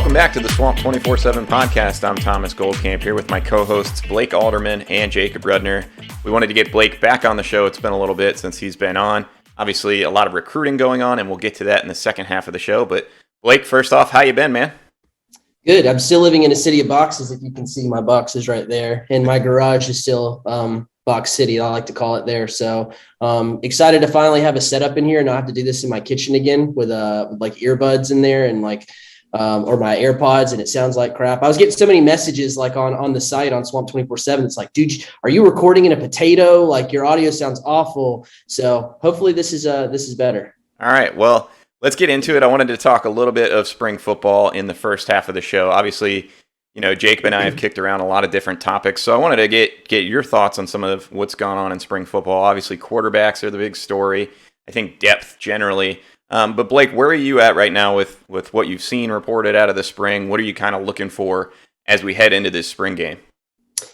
Welcome back to the Swamp 24/7 podcast. I'm Thomas Goldcamp here with my co-hosts Blake Alderman and Jacob Rudner. We wanted to get Blake back on the show. It's been a little bit since he's been on. Obviously, a lot of recruiting going on, and we'll get to that in the second half of the show. But Blake, first off, how you been, man? Good. I'm still living in a city of boxes. If you can see my boxes right there, and my garage is still Box City, I like to call it there. So excited to finally have a setup in here and not have to do this in my kitchen again with like earbuds in there and or my AirPods, and it sounds like crap. I was getting so many messages like on the site on Swamp 24/7. It's like, dude, are you recording in a potato? Like your audio sounds awful. So hopefully this is better. All right. Well, let's get into it. I wanted to talk a little bit of spring football in the first half of the show. Obviously, you know, Jacob and I have kicked around a lot of different topics. So I wanted to get your thoughts on some of what's gone on in spring football. Obviously, quarterbacks are the big story. I think depth generally. But Blake, where are you at right now with what you've seen reported out of the spring? What are you kind of looking for as we head into this spring game?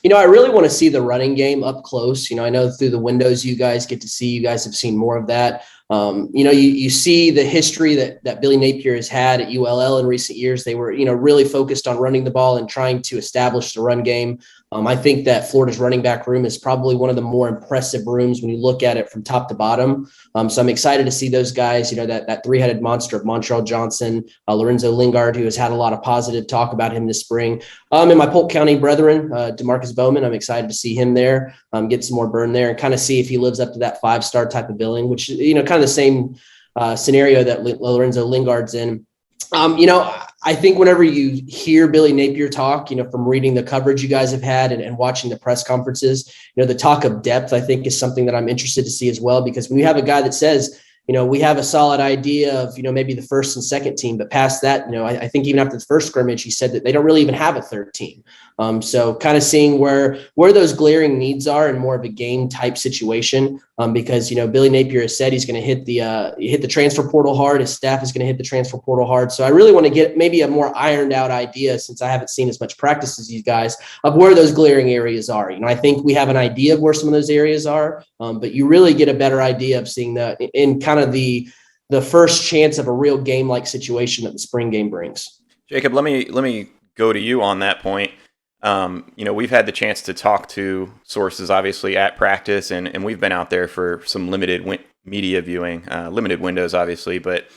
You know, I really want to see the running game up close. You know, I know through the windows you guys get to see, you guys have seen more of that. You know, you see the history that Billy Napier has had at ULL in recent years. They were, you know, really focused on running the ball and trying to establish the run game. I think that Florida's running back room is probably one of the more impressive rooms when you look at it from top to bottom. So I'm excited to see those guys, you know, that three-headed monster of Montreal Johnson, Lorenzo Lingard, who has had a lot of positive talk about him this spring. And my Polk County brethren, DeMarcus Bowman, I'm excited to see him there, get some more burn there and kind of see if he lives up to that five-star type of billing, which, you know, kind of the same scenario that Lorenzo Lingard's in. You know, I think whenever you hear Billy Napier talk, you know, from reading the coverage you guys have had and watching the press conferences, you know, the talk of depth, I think is something that I'm interested to see as well, because when you have a guy that says, you know, we have a solid idea of, you know, maybe the first and second team, but past that, you know, I think even after the first scrimmage, he said that they don't really even have a third team. So kind of seeing where those glaring needs are in more of a game type situation, because, you know, Billy Napier has said he's going to hit the transfer portal hard. His staff is going to hit the transfer portal hard. So I really want to get maybe a more ironed out idea, since I haven't seen as much practice as you guys, of where those glaring areas are. You know, I think we have an idea of where some of those areas are, but you really get a better idea of seeing in kind of the first chance of a real game like situation that the spring game brings. Jacob, let me go to you on that point. You know, we've had the chance to talk to sources, obviously, at practice, and we've been out there for some limited media viewing, limited windows, obviously. But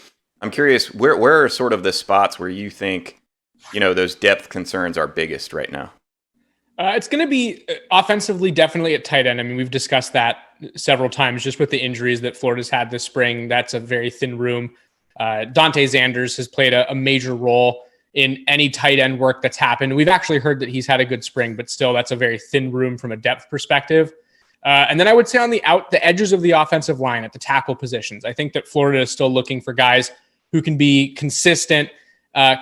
I'm curious, where are sort of the spots where you think, you know, those depth concerns are biggest right now? It's going to be offensively, definitely at tight end. I mean, we've discussed that several times just with the injuries that Florida's had this spring. That's a very thin room. Dante Zanders has played a major role in any tight end work that's happened. We've actually heard that he's had a good spring, but still that's a very thin room from a depth perspective. And then I would say on the edges of the offensive line at the tackle positions, I think that Florida is still looking for guys who can be consistent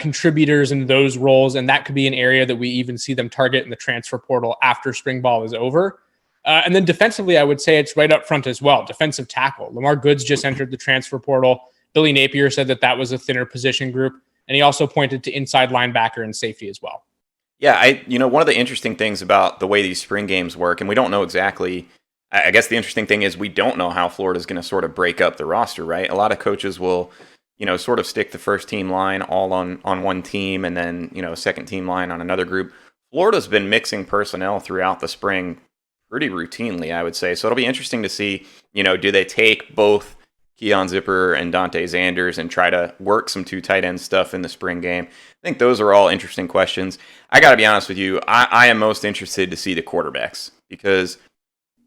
contributors in those roles. And that could be an area that we even see them target in the transfer portal after spring ball is over. And then defensively, I would say it's right up front as well. Defensive tackle. Lamar Goods just entered the transfer portal. Billy Napier said that was a thinner position group. And he also pointed to inside linebacker and safety as well. Yeah, you know, one of the interesting things about the way these spring games work, and we don't know exactly, I guess the interesting thing is we don't know how Florida's going to sort of break up the roster, right? A lot of coaches will, you know, sort of stick the first team line all on one team and then, you know, second team line on another group. Florida's been mixing personnel throughout the spring pretty routinely, I would say. So it'll be interesting to see, you know, do they take both Keon Zipper and Dante Zanders and try to work some two tight end stuff in the spring game? I think those are all interesting questions. I got to be honest with you. I am most interested to see the quarterbacks because,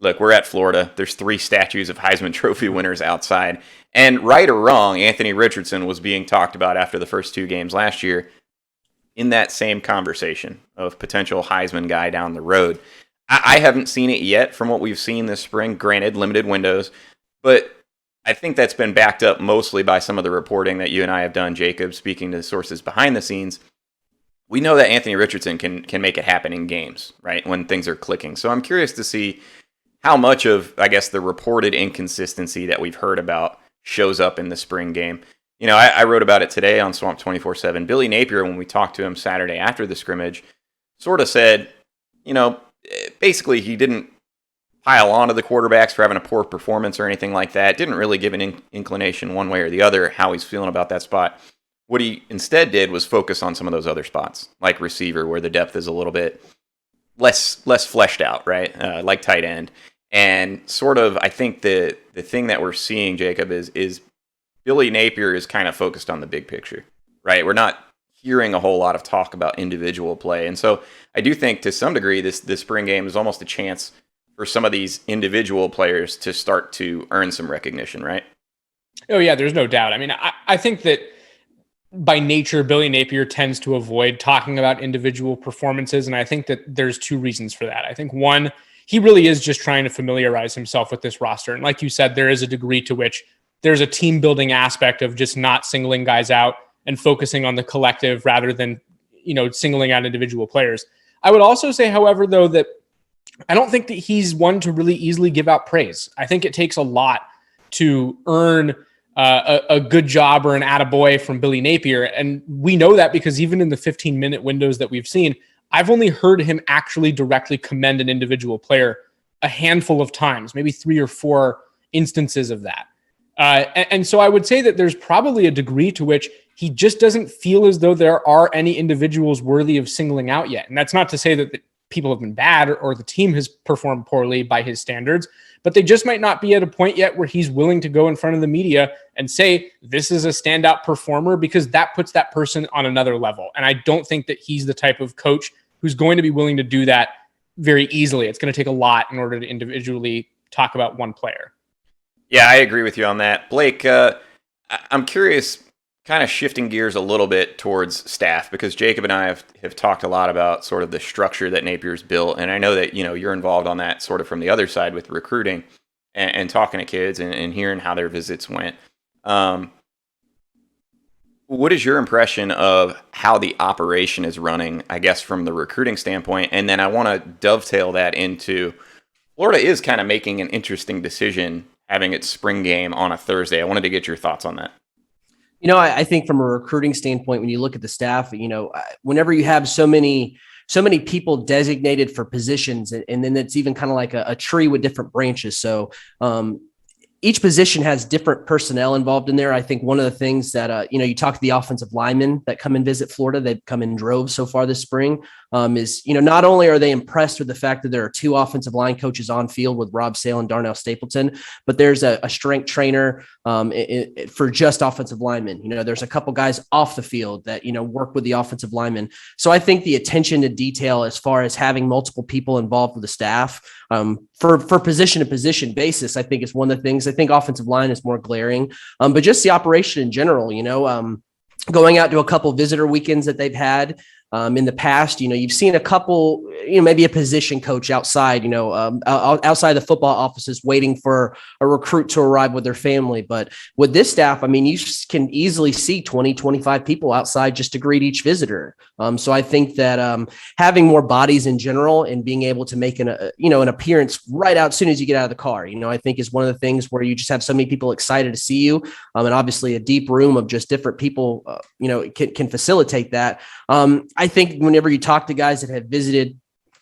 look, we're at Florida. There's 3 statues of Heisman Trophy winners outside. And right or wrong, Anthony Richardson was being talked about after the first 2 games last year in that same conversation of potential Heisman guy down the road. I haven't seen it yet from what we've seen this spring. Granted, limited windows. But I think that's been backed up mostly by some of the reporting that you and I have done, Jacob, speaking to sources behind the scenes. We know that Anthony Richardson can make it happen in games, right, when things are clicking. So I'm curious to see how much of, I guess, the reported inconsistency that we've heard about shows up in the spring game. You know, I wrote about it today on Swamp 24/7. Billy Napier, when we talked to him Saturday after the scrimmage, sort of said, you know, basically he didn't pile on to the quarterbacks for having a poor performance or anything like that. Didn't really give an inclination one way or the other how he's feeling about that spot. What he instead did was focus on some of those other spots, like receiver, where the depth is a little bit less fleshed out, right? Like tight end. And sort of, I think the thing that we're seeing, Jacob, is Billy Napier is kind of focused on the big picture, right? We're not hearing a whole lot of talk about individual play. And so I do think to some degree this spring game is almost a chance for some of these individual players to start to earn some recognition, right? Oh, yeah, there's no doubt. I mean, I think that by nature, Billy Napier tends to avoid talking about individual performances. And I think that there's two reasons for that. I think one, he really is just trying to familiarize himself with this roster. And like you said, there is a degree to which there's a team building aspect of just not singling guys out and focusing on the collective rather than, singling out individual players. I would also say, however, though, that I don't think that he's one to really easily give out praise. I think it takes a lot to earn a good job or an attaboy from Billy Napier. And we know that because even in the 15-minute windows that we've seen, I've only heard him actually directly commend an individual player a handful of times, maybe 3 or 4 instances of that. And so I would say that there's probably a degree to which he just doesn't feel as though there are any individuals worthy of singling out yet. And that's not to say that the people have been bad or the team has performed poorly by his standards, but they just might not be at a point yet where he's willing to go in front of the media and say, this is a standout performer, because that puts that person on another level. And I don't think that he's the type of coach who's going to be willing to do that very easily. It's going to take a lot in order to individually talk about one player. Yeah, I agree with you on that. Blake, I'm curious, kind of shifting gears a little bit towards staff, because Jacob and I have talked a lot about sort of the structure that Napier's built. And I know that, you're involved on that sort of from the other side with recruiting and talking to kids and hearing how their visits went. What is your impression of how the operation is running, I guess, from the recruiting standpoint? And then I want to dovetail that into Florida is kind of making an interesting decision having its spring game on a Thursday. I wanted to get your thoughts on that. I think from a recruiting standpoint, when you look at the staff, whenever you have so many people designated for positions, and then it's even kind of like a tree with different branches. So each position has different personnel involved in there. I think one of the things that, you talk to the offensive linemen that come and visit Florida, they've come in droves so far this spring, is, not only are they impressed with the fact that there are 2 offensive line coaches on field with Rob Sale and Darnell Stapleton, but there's a strength trainer for just offensive linemen. There's a couple guys off the field that, work with the offensive linemen. So I think the attention to detail as far as having multiple people involved with the staff for position to position basis, I think is one of the things. I think offensive line is more glaring, but just the operation in general, going out to a couple visitor weekends that they've had in the past, you've seen a couple, maybe a position coach outside, outside the football offices waiting for a recruit to arrive with their family. But with this staff, you can easily see 20, 25 people outside just to greet each visitor. So I think that having more bodies in general and being able to make an appearance right out as soon as you get out of the car, I think is one of the things where you just have so many people excited to see you. And obviously a deep room of just different people, can facilitate that. I think whenever you talk to guys that have visited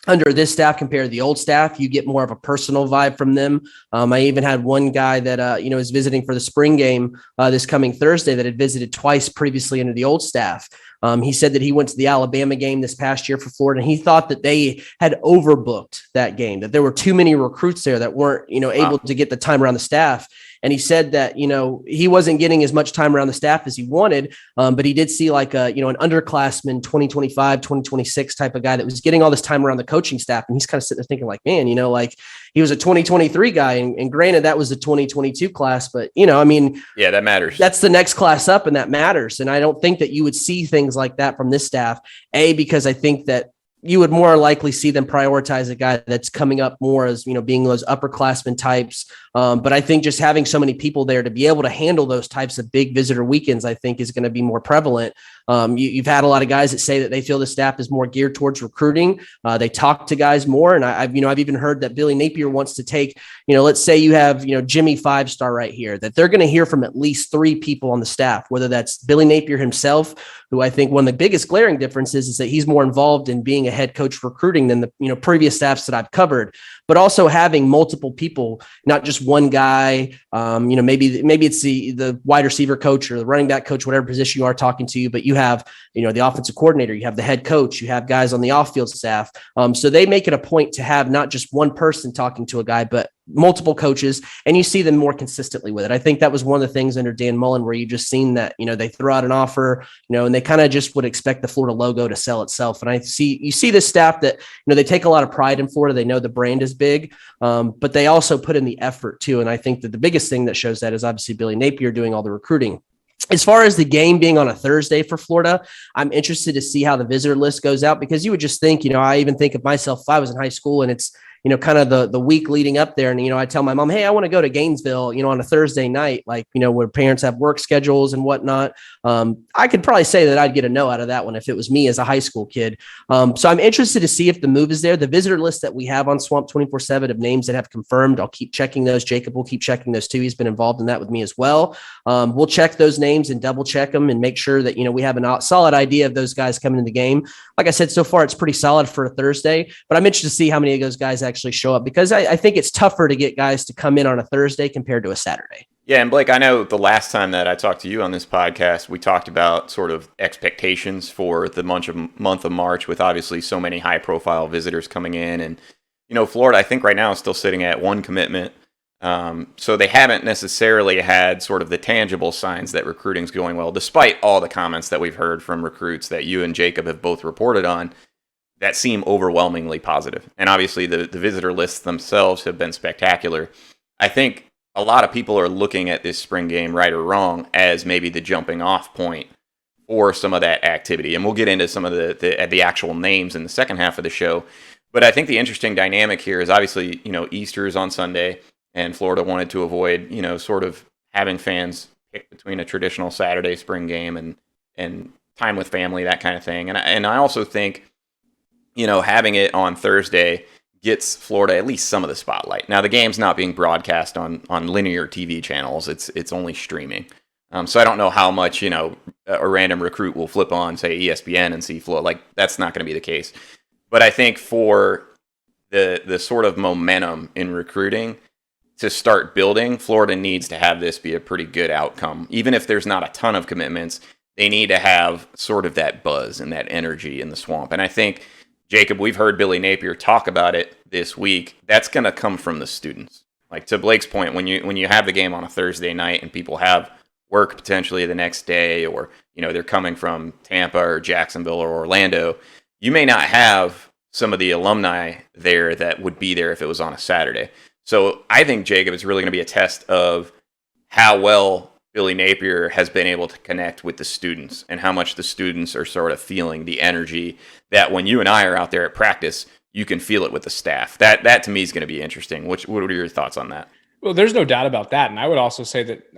under this staff compared to the old staff, you get more of a personal vibe from them. I even had one guy that, is visiting for the spring game this coming Thursday that had visited twice previously under the old staff. He said that he went to the Alabama game this past year for Florida, and he thought that they had overbooked that game, that there were too many recruits there that weren't, able to get the time around the staff. And he said that, he wasn't getting as much time around the staff as he wanted, but he did see like an underclassman 2025, 2026 type of guy that was getting all this time around the coaching staff. And he's kind of sitting there thinking like, man, he was a 2023 guy. And granted, that was the 2022 class, but, yeah, that matters. That's the next class up, and that matters. And I don't think that you would see things like that from this staff, because I think that you would more likely see them prioritize a guy that's coming up more as, being those upperclassmen types. But I think just having so many people there to be able to handle those types of big visitor weekends, I think is going to be more prevalent. You've had a lot of guys that say that they feel the staff is more geared towards recruiting. They talk to guys more. And I've even heard that Billy Napier wants to take, let's say you have, Jimmy 5-star right here, that they're going to hear from at least 3 people on the staff, whether that's Billy Napier himself, who I think one of the biggest glaring differences is that he's more involved in being a head coach recruiting than the, previous staffs that I've covered. but also having multiple people, not just one guy. Maybe it's the wide receiver coach or the running back coach, whatever position you are talking to, but you have, the offensive coordinator, you have the head coach, you have guys on the off-field staff. So they make it a point to have not just one person talking to a guy, but multiple coaches, and you see them more consistently with it. I think that was one of the things under Dan Mullen where you just seen that, they throw out an offer, and they kind of just would expect the Florida logo to sell itself. And you see this staff that, they take a lot of pride in Florida. They know the brand is big, but they also put in the effort too. And I think that the biggest thing that shows that is obviously Billy Napier doing all the recruiting. As far as the game being on a Thursday for Florida, I'm interested to see how the visitor list goes out, because you would just think, I even think of myself, if I was in high school and it's, kind of the week leading up there. And, I tell my mom, hey, I want to go to Gainesville, on a Thursday night, like, where parents have work schedules and whatnot. I could probably say that I'd get a no out of that one if it was me as a high school kid. So I'm interested to see if the move is there. The visitor list that we have on Swamp 24/7 of names that have confirmed, I'll keep checking those. Jacob will keep checking those too. He's been involved in that with me as well. We'll check those names and double check them and make sure that, we have a solid idea of those guys coming in the game. Like I said, so far, it's pretty solid for a Thursday, but I'm interested to see how many of those guys actually show up, because I think it's tougher to get guys to come in on a Thursday compared to a Saturday. Yeah, and Blake, I know the last time that I talked to you on this podcast, we talked about sort of expectations for the month of March, with obviously so many high-profile visitors coming in. And, Florida, I think right now is still sitting at one commitment. So they haven't necessarily had sort of the tangible signs that recruiting's going well, despite all the comments that we've heard from recruits that you and Jacob have both reported on that seem overwhelmingly positive. And obviously the visitor lists themselves have been spectacular. I think a lot of people are looking at this spring game, right or wrong, as maybe the jumping off point for some of that activity. And we'll get into some of the actual names in the second half of the show. But I think the interesting dynamic here is obviously, Easter is on Sunday, and Florida wanted to avoid, sort of having fans pick between a traditional Saturday spring game and time with family, that kind of thing. And I also think, having it on Thursday gets Florida at least some of the spotlight. Now, the game's not being broadcast on linear TV channels. It's only streaming. So I don't know how much, a random recruit will flip on, say, ESPN and see Florida. Like, that's not going to be the case. But I think for the sort of momentum in recruiting to start building, Florida needs to have this be a pretty good outcome. Even if there's not a ton of commitments, they need to have sort of that buzz and that energy in the swamp. And I think, Jacob, we've heard Billy Napier talk about it this week. That's going to come from the students. Like, to Blake's point, when you have the game on a Thursday night and people have work potentially the next day, or, they're coming from Tampa or Jacksonville or Orlando, you may not have some of the alumni there that would be there if it was on a Saturday. So I think, Jacob, it's really going to be a test of how well Billy Napier has been able to connect with the students and how much the students are sort of feeling the energy that when you and I are out there at practice, you can feel it with the staff. That to me is going to be interesting. What are your thoughts on that? Well, there's no doubt about that. And I would also say that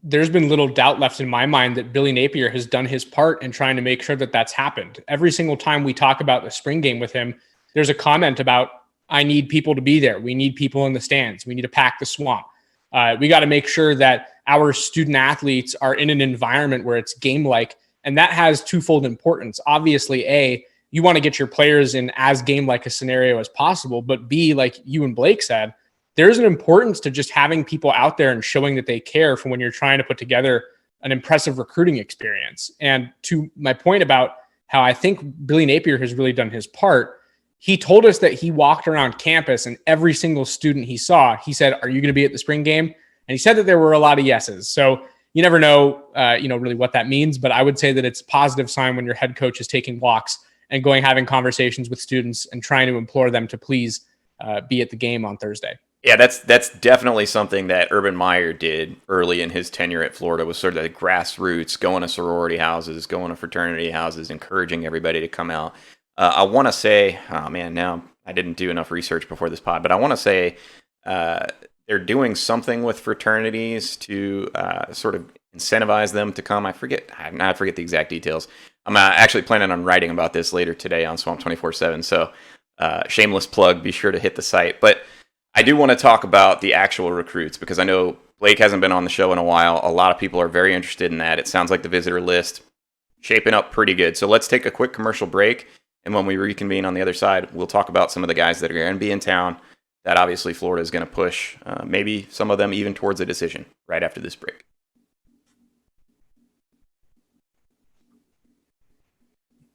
there's been little doubt left in my mind that Billy Napier has done his part in trying to make sure that that's happened. Every single time we talk about the spring game with him, there's a comment about, I need people to be there. We need people in the stands. We need to pack the swamp. We got to make sure that our student athletes are in an environment where it's game-like, and that has twofold importance. Obviously, A, you want to get your players in as game-like a scenario as possible, but B, like you and Blake said, there's an importance to just having people out there and showing that they care for when you're trying to put together an impressive recruiting experience. And to my point about how I think Billy Napier has really done his part, he told us that he walked around campus and every single student he saw, he said, "Are you going to be at the spring game?" And he said that there were a lot of yeses. So you never know, really what that means. But I would say that it's a positive sign when your head coach is taking walks and having conversations with students and trying to implore them to please be at the game on Thursday. Yeah, that's definitely something that Urban Meyer did early in his tenure at Florida, was sort of the grassroots, going to sorority houses, going to fraternity houses, encouraging everybody to come out. I want to say, now I didn't do enough research before this pod, but I want to say they're doing something with fraternities to sort of incentivize them to come. I forget the exact details. I'm actually planning on writing about this later today on Swamp 24/7. So shameless plug, be sure to hit the site. But I do want to talk about the actual recruits, because I know Blake hasn't been on the show in a while. A lot of people are very interested in that. It sounds like the visitor list shaping up pretty good. So let's take a quick commercial break. And when we reconvene on the other side, we'll talk about some of the guys that are going to be in town that obviously Florida is going to push maybe some of them even towards a decision right after this break.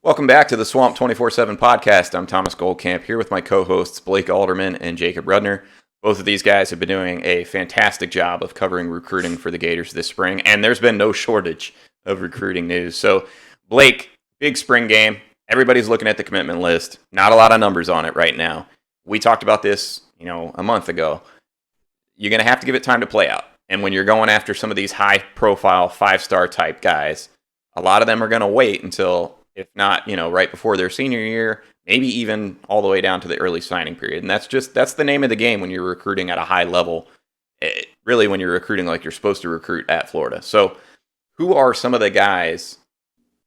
Welcome back to the Swamp 24/7 podcast. I'm Thomas Goldcamp here with my co-hosts Blake Alderman and Jacob Rudner. Both of these guys have been doing a fantastic job of covering recruiting for the Gators this spring, and there's been no shortage of recruiting news. So, Blake, big spring game. Everybody's looking at the commitment list. Not a lot of numbers on it right now. We talked about this, a month ago. You're going to have to give it time to play out. And when you're going after some of these high-profile, five-star type guys, a lot of them are going to wait until, if not, right before their senior year, maybe even all the way down to the early signing period. And that's the name of the game when you're recruiting at a high level, really when you're recruiting like you're supposed to recruit at Florida. So who are some of the guys,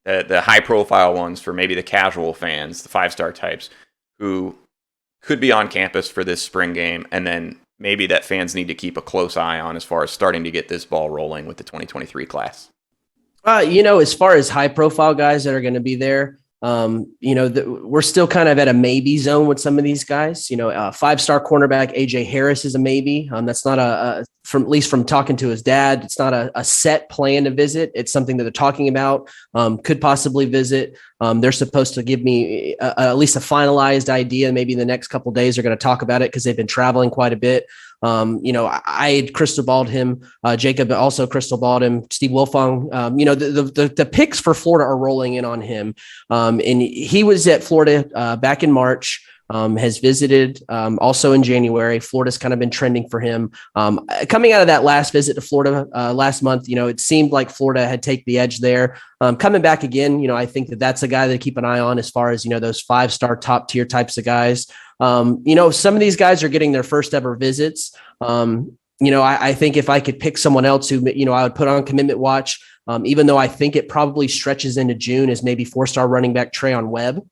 the high-profile ones for maybe the casual fans, the five-star types, who could be on campus for this spring game, and then maybe that fans need to keep a close eye on as far as starting to get this ball rolling with the 2023 class? As far as high-profile guys that are going to be there, we're still kind of at a maybe zone with some of these guys. Five-star cornerback AJ Harris is a maybe. That's not from talking to his dad, it's not a set plan to visit. It's something that they're talking about. Could possibly visit. They're supposed to give me at least a finalized idea. Maybe in the next couple of days, they're going to talk about it because they've been traveling quite a bit. I had crystal balled him. Jacob also crystal balled him. Steve Wilfong. The picks for Florida are rolling in on him. And he was at Florida back in March. Has visited also in January. Florida's kind of been trending for him. Coming out of that last visit to Florida last month, it seemed like Florida had taken the edge there. Coming back again, I think that's a guy to keep an eye on as far as, those five-star top tier types of guys. Some of these guys are getting their first ever visits. I think if I could pick someone else who, I would put on commitment watch, even though I think it probably stretches into June, is maybe four-star running back Trey Webb.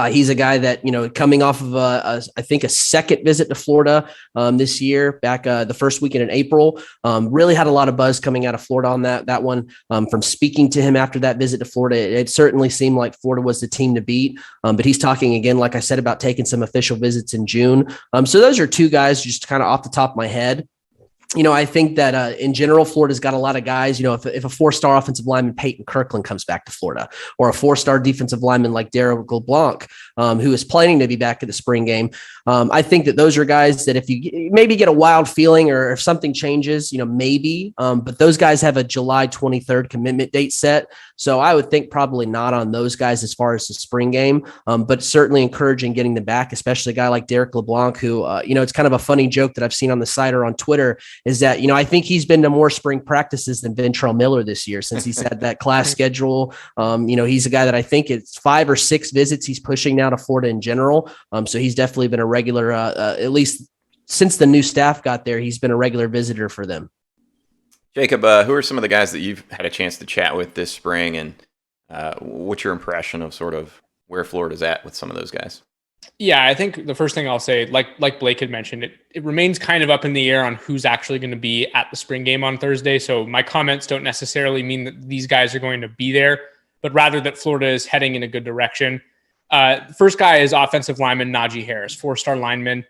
He's a guy that, coming off of I think a second visit to Florida this year, back the first weekend in April, really had a lot of buzz coming out of Florida on that one. From speaking to him after that visit to Florida, it certainly seemed like Florida was the team to beat. But he's talking again, like I said, about taking some official visits in June. So those are two guys just kind of off the top of my head. I think that in general, Florida's got a lot of guys. If a four-star offensive lineman Peyton Kirkland comes back to Florida, or a four-star defensive lineman like Darrell LeBlanc, who is planning to be back at the spring game, I think that those are guys that if you maybe get a wild feeling or if something changes, maybe. But those guys have a July 23rd commitment date set. So I would think probably not on those guys as far as the spring game, but certainly encouraging getting them back, especially a guy like Darrell LeBlanc, who, it's kind of a funny joke that I've seen on the site or on Twitter, is that, I think he's been to more spring practices than Ventrell Miller this year since he's had that class schedule. He's a guy that I think it's 5 or 6 visits he's pushing now to Florida in general. So he's definitely been a regular, at least since the new staff got there, he's been a regular visitor for them. Jacob, who are some of the guys that you've had a chance to chat with this spring, and what's your impression of sort of where Florida's at with some of those guys? Yeah, I think the first thing I'll say, like Blake had mentioned, it remains kind of up in the air on who's actually going to be at the spring game on Thursday. So my comments don't necessarily mean that these guys are going to be there, but rather that Florida is heading in a good direction. First guy is offensive lineman Naji Harris, 4-star lineman.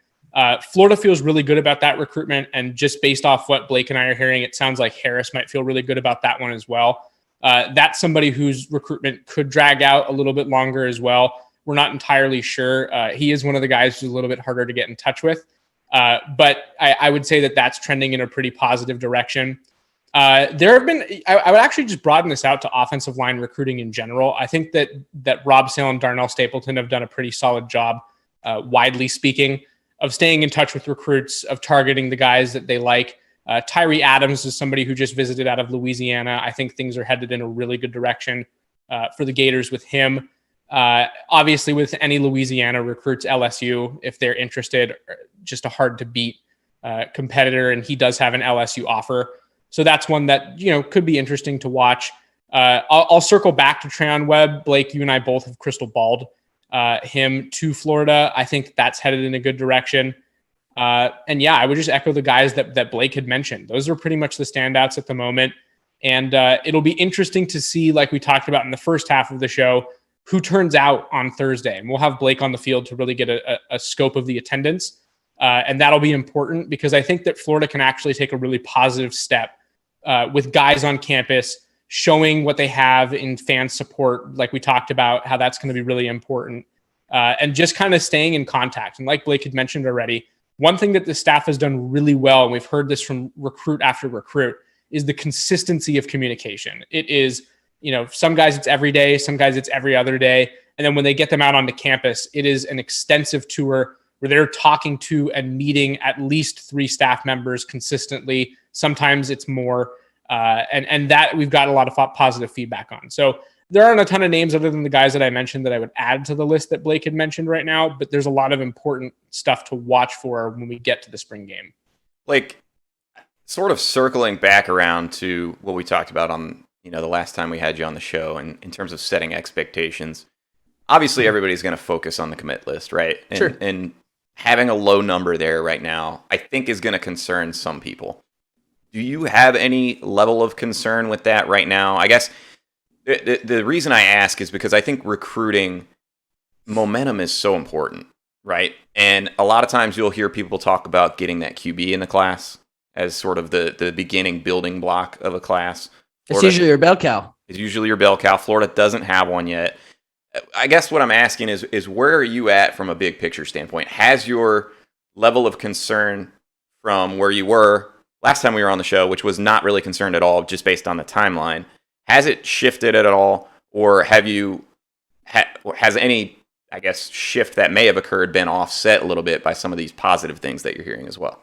Florida feels really good about that recruitment, and just based off what Blake and I are hearing, it sounds like Harris might feel really good about that one as well. That's somebody whose recruitment could drag out a little bit longer as well. We're not entirely sure. He is one of the guys who's a little bit harder to get in touch with. But I would say that that's trending in a pretty positive direction. There have been, I would actually just broaden this out to offensive line recruiting in general. I think that Rob Sale and Darnell Stapleton have done a pretty solid job, widely speaking, of staying in touch with recruits, of targeting the guys that they like. Tyree Adams is somebody who just visited out of Louisiana. I think things are headed in a really good direction for the Gators with him. Obviously, with any Louisiana recruits, LSU, if they're interested, just a hard to beat competitor, and he does have an LSU offer. So that's one that, could be interesting to watch. I'll circle back to Trey Webb. Blake, you and I both have crystal balled him to Florida. I think that's headed in a good direction. And yeah, I would just echo the guys that Blake had mentioned. Those are pretty much the standouts at the moment. And it'll be interesting to see, like we talked about in the first half of the show, who turns out on Thursday. And we'll have Blake on the field to really get a scope of the attendance. And that'll be important because I think that Florida can actually take a really positive step with guys on campus showing what they have in fan support, like we talked about, how that's going to be really important, and just kind of staying in contact. And like Blake had mentioned already, one thing that the staff has done really well, and we've heard this from recruit after recruit, is the consistency of communication. It is, some guys it's every day, some guys it's every other day. And then when they get them out onto campus, it is an extensive tour where they're talking to and meeting at least 3 staff members consistently. Sometimes it's more. And that we've got a lot of positive feedback on. So there aren't a ton of names other than the guys that I mentioned that I would add to the list that Blake had mentioned right now, but there's a lot of important stuff to watch for when we get to the spring game. Blake, sort of circling back around to what we talked about on, the last time we had you on the show, and in terms of setting expectations, obviously everybody's going to focus on the commit list, right? Sure. And having a low number there right now, I think is going to concern some people. Do you have any level of concern with that right now? I guess the reason I ask is because I think recruiting momentum is so important, right? And a lot of times you'll hear people talk about getting that QB in the class as sort of the beginning building block of a class. It's usually your bell cow. It's usually your bell cow. Florida doesn't have one yet. I guess what I'm asking is where are you at from a big picture standpoint? Has your level of concern from where you were last time we were on the show, which was not really concerned at all, just based on the timeline, has it shifted at all, or has any, I guess, shift that may have occurred been offset a little bit by some of these positive things that you're hearing as well?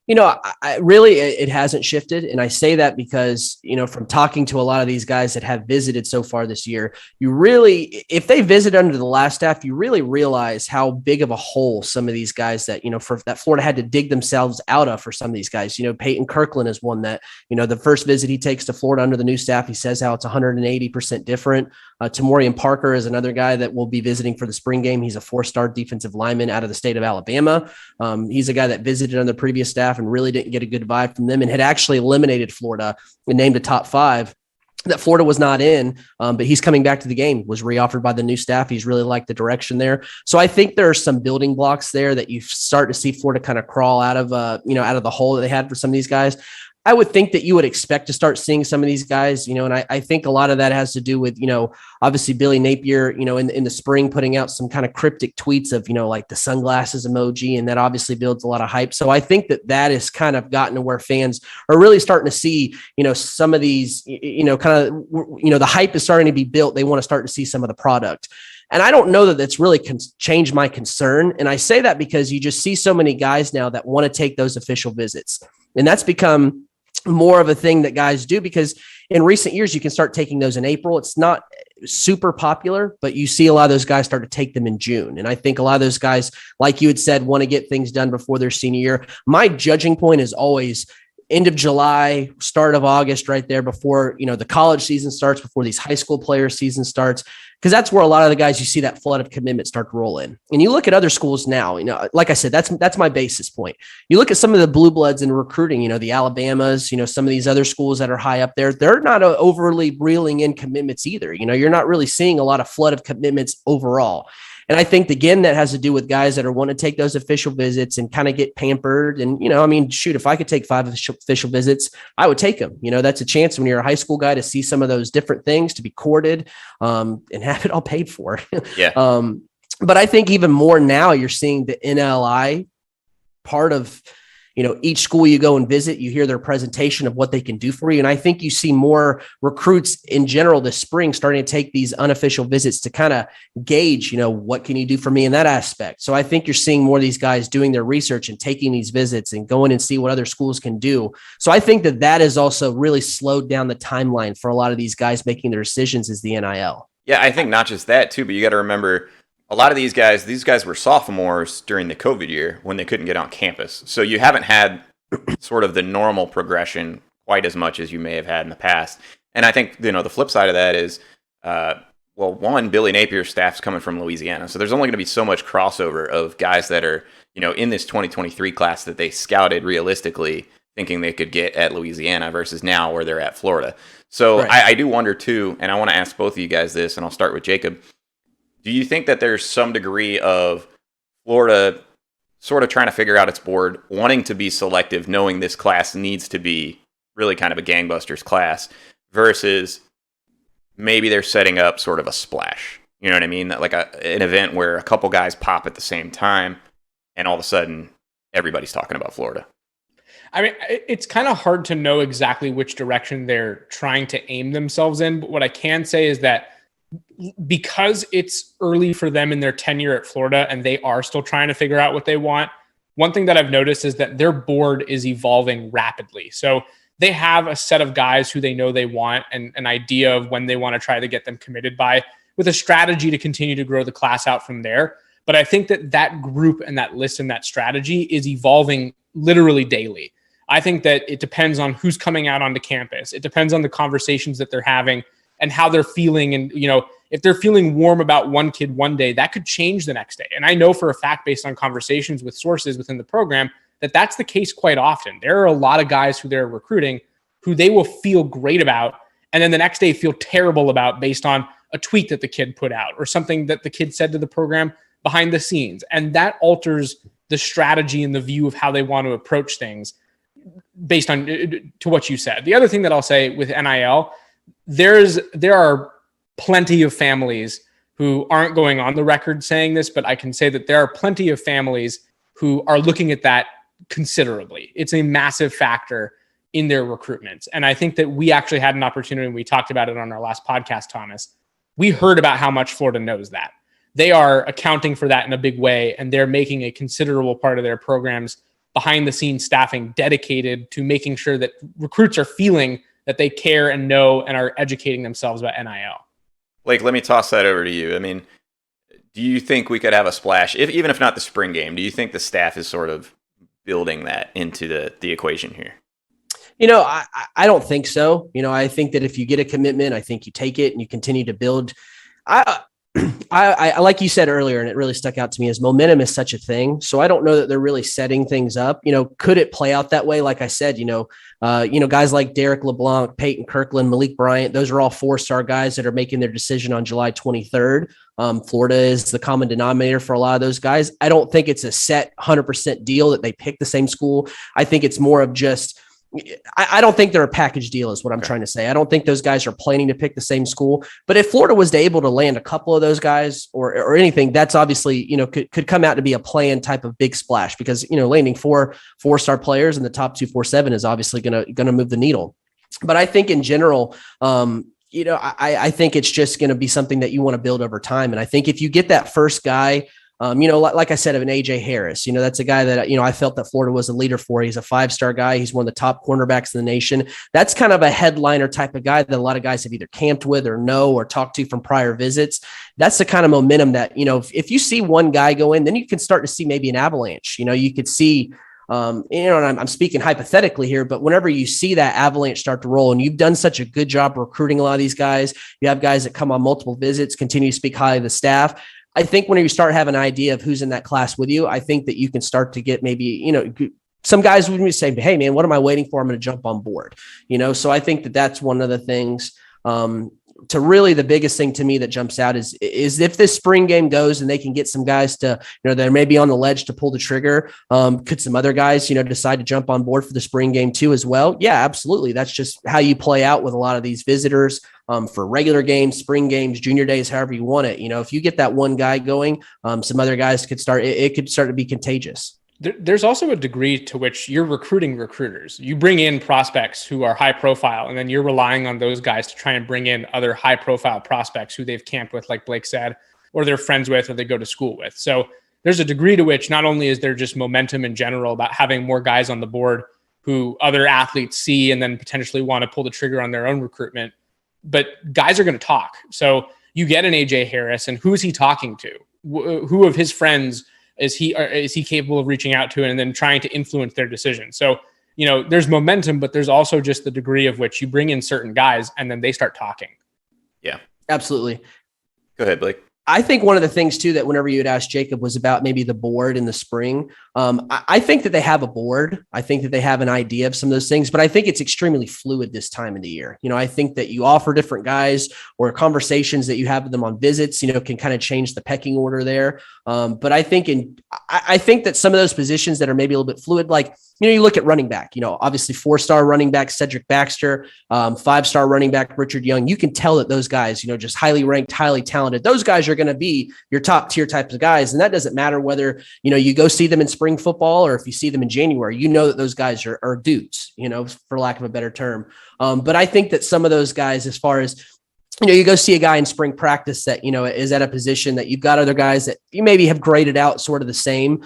I really, it hasn't shifted. And I say that because, from talking to a lot of these guys that have visited so far this year, you really, if they visit under the last staff, you really realize how big of a hole some of these guys that, that Florida had to dig themselves out of for some of these guys. Peyton Kirkland is one that, the first visit he takes to Florida under the new staff, he says how it's 180% different. Tamorian Parker is another guy that will be visiting for the spring game. He's a 4-star defensive lineman out of the state of Alabama. He's a guy that visited under the previous staff and really didn't get a good vibe from them and had actually eliminated Florida and named a top 5 that Florida was not in. But he's coming back to the game, was reoffered by the new staff. He's really liked the direction there. So I think there are some building blocks there that you start to see Florida kind of crawl out of, out of the hole that they had for some of these guys. I would think that you would expect to start seeing some of these guys, and I think a lot of that has to do with, obviously Billy Napier, in the spring, putting out some kind of cryptic tweets of, like the sunglasses emoji, and that obviously builds a lot of hype. So I think that has kind of gotten to where fans are really starting to see, some of these, the hype is starting to be built. They want to start to see some of the product. And I don't know that that's really changed my concern. And I say that because you just see so many guys now that want to take those official visits. And that's become more of a thing that guys do, because in recent years, you can start taking those in April. It's not super popular, but you see a lot of those guys start to take them in June. And I think a lot of those guys, like you had said, want to get things done before their senior year. My judging point is always end of July, start of August, right there before, the college season starts, before these high school player season starts, because that's where a lot of the guys, you see that flood of commitment start to roll in. And you look at other schools now, like I said, that's my basis point. You look at some of the blue bloods in recruiting, the Alabamas, some of these other schools that are high up there, they're not overly reeling in commitments either. You're not really seeing a lot of flood of commitments overall. And I think, again, that has to do with guys that are want to take those official visits and kind of get pampered. And, if I could take 5 official visits, I would take them. That's a chance when you're a high school guy to see some of those different things, to be courted, and have it all paid for. Yeah. But I think even more now, you're seeing the NLI part of, each school you go and visit, you hear their presentation of what they can do for you. And I think you see more recruits in general this spring starting to take these unofficial visits to kind of gauge, what can you do for me in that aspect? So I think you're seeing more of these guys doing their research and taking these visits and going and see what other schools can do. So I think that has also really slowed down the timeline for a lot of these guys making their decisions is the NIL. Yeah, I think not just that too, but you got to remember, a lot of these guys were sophomores during the COVID year when they couldn't get on campus. So you haven't had sort of the normal progression quite as much as you may have had in the past. And I think, the flip side of that is, one, Billy Napier's staff's coming from Louisiana. So there's only going to be so much crossover of guys that are, in this 2023 class that they scouted realistically thinking they could get at Louisiana versus now where they're at Florida. So right. I do wonder too, and I want to ask both of you guys this, and I'll start with Jacob. Do you think that there's some degree of Florida sort of trying to figure out its board, wanting to be selective, knowing this class needs to be really kind of a gangbusters class, versus maybe they're setting up sort of a splash. You know what I mean? Like an event where a couple guys pop at the same time, and all of a sudden everybody's talking about Florida. I mean, it's kind of hard to know exactly which direction they're trying to aim themselves in. But what I can say is that because it's early for them in their tenure at Florida and they are still trying to figure out what they want, one thing that I've noticed is that their board is evolving rapidly. So they have a set of guys who they know they want and an idea of when they want to try to get them committed by, with a strategy to continue to grow the class out from there. But I think that group and that list and that strategy is evolving literally daily. I think that it depends on who's coming out onto campus. It depends on the conversations that they're having and how they're feeling. And, if they're feeling warm about one kid one day, that could change the next day. And I know for a fact, based on conversations with sources within the program, that that's the case quite often. There are a lot of guys who they're recruiting who they will feel great about, and then the next day feel terrible about based on a tweet that the kid put out or something that the kid said to the program behind the scenes. And that alters the strategy and the view of how they want to approach things based on to what you said. The other thing that I'll say with NIL, there are plenty of families who aren't going on the record saying this, but I can say that there are plenty of families who are looking at that considerably. It's a massive factor in their recruitments. And I think that we actually had an opportunity, and we talked about it on our last podcast, Thomas. We heard about how much Florida knows that. They are accounting for that in a big way, and they're making a considerable part of their programs behind the scenes staffing dedicated to making sure that recruits are feeling that they care and know and are educating themselves about NIL. Blake, let me toss that over to you. I mean, do you think we could have a splash, even if not the spring game? Do you think the staff is sort of building that into the equation here? I don't think so. I think that if you get a commitment, I think you take it and you continue to build. I like you said earlier, and it really stuck out to me, is momentum is such a thing. So I don't know that they're really setting things up. Could it play out that way? Like I said, guys like Derek LeBlanc, Peyton Kirkland, Malik Bryant, those are all 4-star guys that are making their decision on July 23rd. Florida is the common denominator for a lot of those guys. I don't think it's a set 100% deal that they pick the same school. I think it's more of just, I don't think they're a package deal is what I'm trying to say. I don't think those guys are planning to pick the same school, but if Florida was able to land a couple of those guys or anything, that's obviously, could come out to be a planned type of big splash, because, landing 4-star players in the top 247 is obviously going to move the needle. But I think in general, I think it's just going to be something that you want to build over time. And I think if you get that first guy, like I said, of an AJ Harris, that's a guy that, I felt that Florida was a leader for. He's a 5-star guy. He's one of the top cornerbacks in the nation. That's kind of a headliner type of guy that a lot of guys have either camped with or know or talked to from prior visits. That's the kind of momentum that, if you see one guy go in, then you can start to see maybe an avalanche. You could see, and I'm speaking hypothetically here, but whenever you see that avalanche start to roll, and you've done such a good job recruiting a lot of these guys, you have guys that come on multiple visits, continue to speak highly of the staff. I think when you start having an idea of who's in that class with you, I think that you can start to get maybe, some guys would say, hey man, what am I waiting for? I'm going to jump on board, So I think that that's one of the things, to really the biggest thing to me that jumps out is if this spring game goes and they can get some guys to, they're maybe on the ledge to pull the trigger. Could some other guys, decide to jump on board for the spring game too as well? Yeah, absolutely. That's just how you play out with a lot of these visitors, for regular games, spring games, junior days, however you want it. If you get that one guy going, some other guys could start, it could start to be contagious. There's also a degree to which you're recruiting recruiters. You bring in prospects who are high profile, and then you're relying on those guys to try and bring in other high profile prospects who they've camped with, like Blake said, or they're friends with, or they go to school with. So there's a degree to which not only is there just momentum in general about having more guys on the board who other athletes see and then potentially want to pull the trigger on their own recruitment, but guys are going to talk. So you get an AJ Harris, and who is he talking to? Who of his friends is he capable of reaching out to and then trying to influence their decision? So, there's momentum, but there's also just the degree of which you bring in certain guys and then they start talking. Yeah, absolutely. Go ahead, Blake. I think one of the things too, that whenever you had asked Jacob, was about maybe the board in the spring. I think that they have a board. I think that they have an idea of some of those things, but I think it's extremely fluid this time of the year. I think that you offer different guys, or conversations that you have with them on visits, can kind of change the pecking order there. But I think that some of those positions that are maybe a little bit fluid, like, you look at running back, obviously 4-star running back, Cedric Baxter, 5-star running back, Richard Young. You can tell that those guys, just highly ranked, highly talented, those guys are going to be your top tier types of guys. And that doesn't matter whether, you go see them in spring football or if you see them in January, that those guys are dudes, for lack of a better term. But I think that some of those guys, as far as, you go see a guy in spring practice that, is at a position that you've got other guys that you maybe have graded out sort of the same.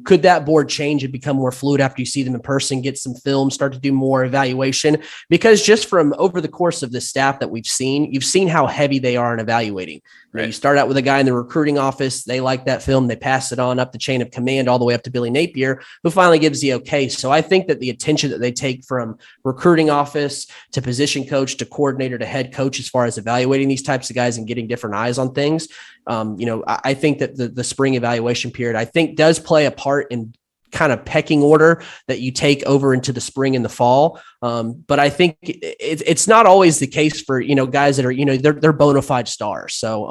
Could that board change and become more fluid after you see them in person, get some film, start to do more evaluation? Because just from over the course of the staff that we've seen, you've seen how heavy they are in evaluating. Right. You start out with a guy in the recruiting office. They like that film. They pass it on up the chain of command all the way up to Billy Napier, who finally gives the okay. So I think that the attention that they take from recruiting office to position coach to coordinator to head coach, as far as evaluating these types of guys and getting different eyes on things, I think that the spring evaluation period, I think, does play a part in kind of pecking order that you take over into the spring and the fall. But I think it's not always the case for, guys that are, they're bona fide stars. So,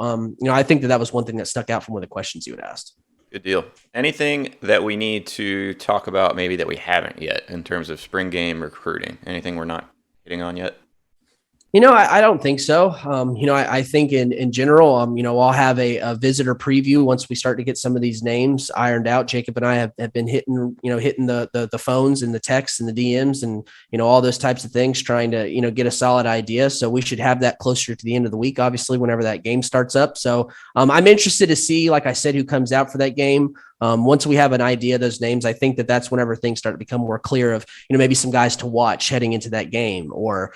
I think that was one thing that stuck out from one of the questions you had asked. Good deal. Anything that we need to talk about maybe that we haven't yet in terms of spring game recruiting? Anything we're not hitting on yet? I don't think so. I think in general, I'll have a visitor preview once we start to get some of these names ironed out. Jacob and I have been hitting the phones and the texts and the DMs and, all those types of things, trying to, get a solid idea. So we should have that closer to the end of the week, obviously, whenever that game starts up. So I'm interested to see, like I said, who comes out for that game. Once we have an idea of those names, I think that's whenever things start to become more clear of, maybe some guys to watch heading into that game, or,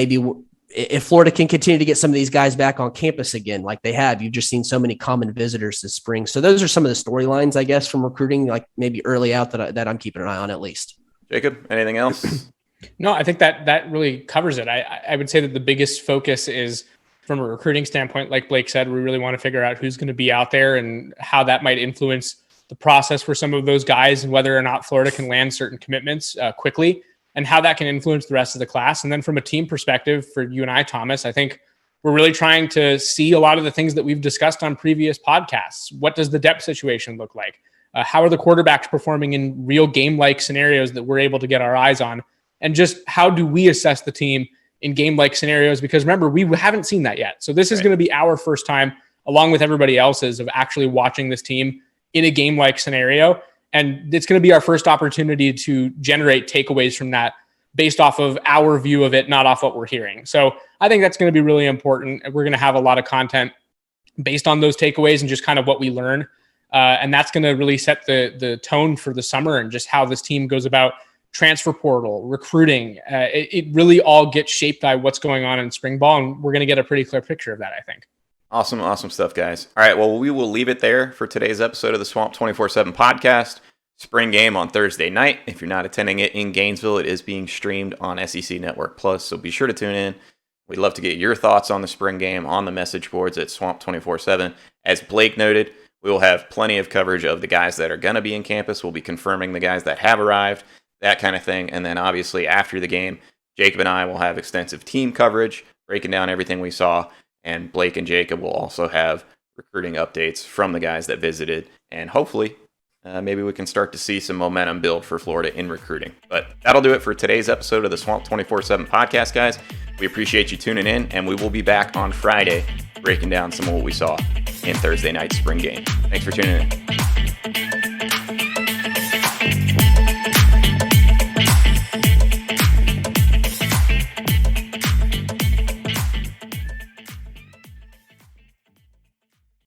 maybe if Florida can continue to get some of these guys back on campus again, like they have. You've just seen so many common visitors this spring. So those are some of the storylines, I guess, from recruiting, like maybe early out that I'm keeping an eye on at least. Jacob, anything else? No, I think that really covers it. I would say that the biggest focus is, from a recruiting standpoint, like Blake said, we really want to figure out who's going to be out there and how that might influence the process for some of those guys, and whether or not Florida can land certain commitments quickly, and how that can influence the rest of the class. And then from a team perspective, for you and I, Thomas, I think we're really trying to see a lot of the things that we've discussed on previous podcasts. What does the depth situation look like? How are the quarterbacks performing in real game-like scenarios that we're able to get our eyes on? And just how do we assess the team in game-like scenarios? Because remember, we haven't seen that yet. So this is going to be our first time, along with everybody else's, of actually watching this team in a game-like scenario. And it's going to be our first opportunity to generate takeaways from that based off of our view of it, not off what we're hearing. So I think that's going to be really important. We're going to have a lot of content based on those takeaways and just kind of what we learn. And that's going to really set the tone for the summer, and just how this team goes about transfer portal, recruiting. It really all gets shaped by what's going on in spring ball, and we're going to get a pretty clear picture of that, I think. Awesome stuff, guys. All right, well, we will leave it there for today's episode of the Swamp 24/7 podcast. Spring game on Thursday night. If you're not attending it in Gainesville, it is being streamed on SEC Network Plus, so be sure to tune in. We'd love to get your thoughts on the spring game on the message boards at Swamp 24/7. As Blake noted, we will have plenty of coverage of the guys that are going to be in campus. We'll be confirming the guys that have arrived, that kind of thing. And then obviously after the game, Jacob and I will have extensive team coverage, breaking down everything we saw. And Blake and Jacob will also have recruiting updates from the guys that visited. And hopefully, maybe we can start to see some momentum build for Florida in recruiting. But that'll do it for today's episode of the Swamp 24/7 podcast, guys. We appreciate you tuning in, and we will be back on Friday breaking down some of what we saw in Thursday night's spring game. Thanks for tuning in.